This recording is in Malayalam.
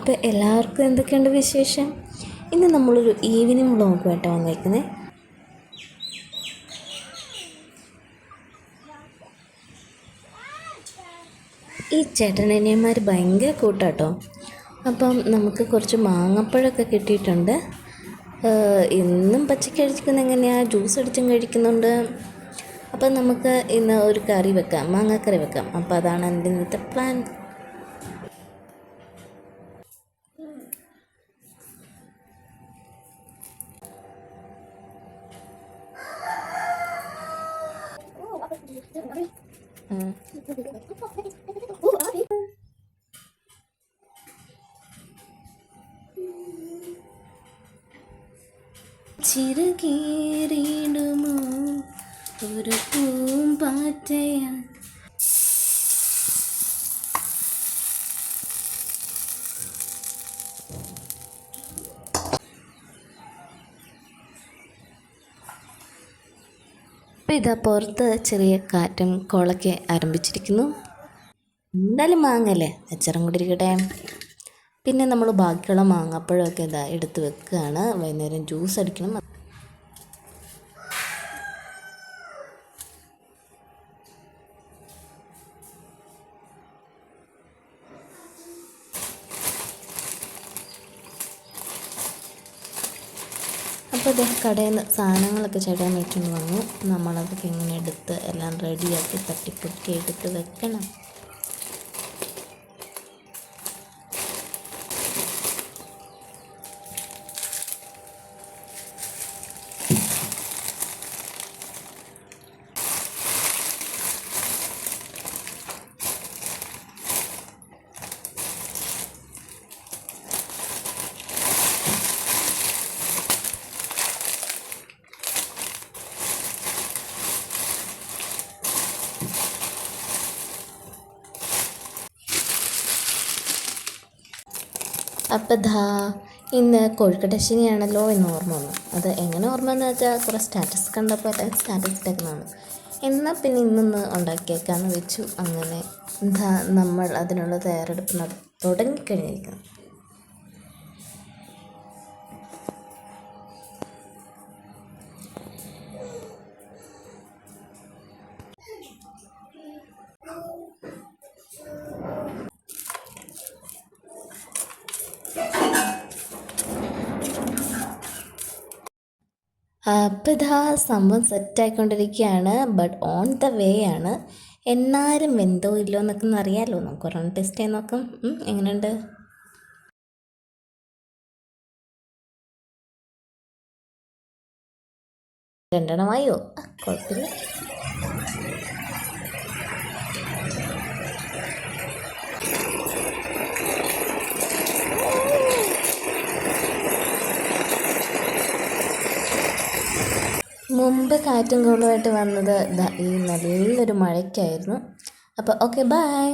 അപ്പോൾ എല്ലാവർക്കും എന്തൊക്കെയുണ്ട് വിശേഷം? ഇന്ന് നമ്മളൊരു ഈവനിങ് വ്ളോഗുമായിട്ട് വന്നേക്കുന്നത്. ഈ ചേട്ടനനിയന്മാർ ഭയങ്കര കൂട്ടാട്ടോ. അപ്പം നമുക്ക് കുറച്ച് മാങ്ങപ്പഴമൊക്കെ കിട്ടിയിട്ടുണ്ട്. ഇന്നും പച്ചക്ക് കഴിക്കുന്ന എങ്ങനെയാണ്, ജ്യൂസ് അടിച്ചും കഴിക്കുന്നുണ്ട്. അപ്പം നമുക്ക് ഇന്ന് ഒരു കറി വെക്കാം, മാങ്ങാക്കറി വെക്കാം. അപ്പോൾ അതാണ് എൻ്റെ ഇന്നത്തെ പ്ലാൻ. ചിറകേറിയിടുമോ ഒരു പൂമ്പാറ്റയാൻ. അപ്പോൾ ഇതാ പുറത്ത് ചെറിയ കാറ്റും കോളൊക്കെ ആരംഭിച്ചിരിക്കുന്നു. എന്തായാലും മാങ്ങല്ലേ, അച്ചറും കൂടി ഇരിക്കട്ടെ. പിന്നെ നമ്മൾ ബാക്കിയുള്ള മാങ്ങാപ്പഴമൊക്കെ ഇതാ എടുത്ത് വെക്കുകയാണ്. വൈകുന്നേരം ജ്യൂസ് അടിക്കണം. അപ്പോൾ ഇത് കടയിൽ നിന്ന് സാധനങ്ങളൊക്കെ ചേട്ടാൻ മേടിച്ചുകൊണ്ട് വന്നു. നമ്മളതൊക്കെ ഇങ്ങനെ എടുത്ത് എല്ലാം റെഡിയാക്കി തട്ടിപ്പൊട്ടി എടുത്ത് വെക്കണം. അപ്പം ഇന്ന് കോഴിക്കട്ടശ്ശേരിയാണല്ലോ എന്ന് ഓർമ്മ വന്നു. അത് എങ്ങനെ ഓർമ്മ എന്ന് വെച്ചാൽ കുറേ സ്റ്റാറ്റസ് കണ്ടപ്പോൾ സ്റ്റാറ്റസ് ഇട്ടേക്കുന്നതാണ്. എന്നാൽ പിന്നെ ഇന്നൊന്ന് ഉണ്ടാക്കിയേക്കാമെന്ന് വെച്ചു. അങ്ങനെ നമ്മൾ അതിനുള്ള തയ്യാറെടുപ്പ് തുടങ്ങിക്കഴിഞ്ഞിരിക്കുന്നു. അപ്പോൾ സംഭവം സെറ്റായിക്കൊണ്ടിരിക്കുകയാണ്. ബട്ട് ഓൺ ദ വേ ആണ്. എന്നാലും വെന്തോ ഇല്ലോ എന്നൊക്കെ ഒന്ന് അറിയാമല്ലോ. നമുക്ക് ഒരെണ്ണം ടെസ്റ്റ് ചെയ്ത് നോക്കാം. എങ്ങനെയുണ്ട്? രണ്ടെണ്ണമായോ? കുഴപ്പമില്ല. മുമ്പ് കാറ്റും കോളുമായിട്ട് വന്നത് ഈ നല്ലൊരു മഴയ്ക്കായിരുന്നു. അപ്പോൾ ഓക്കെ, ബൈ.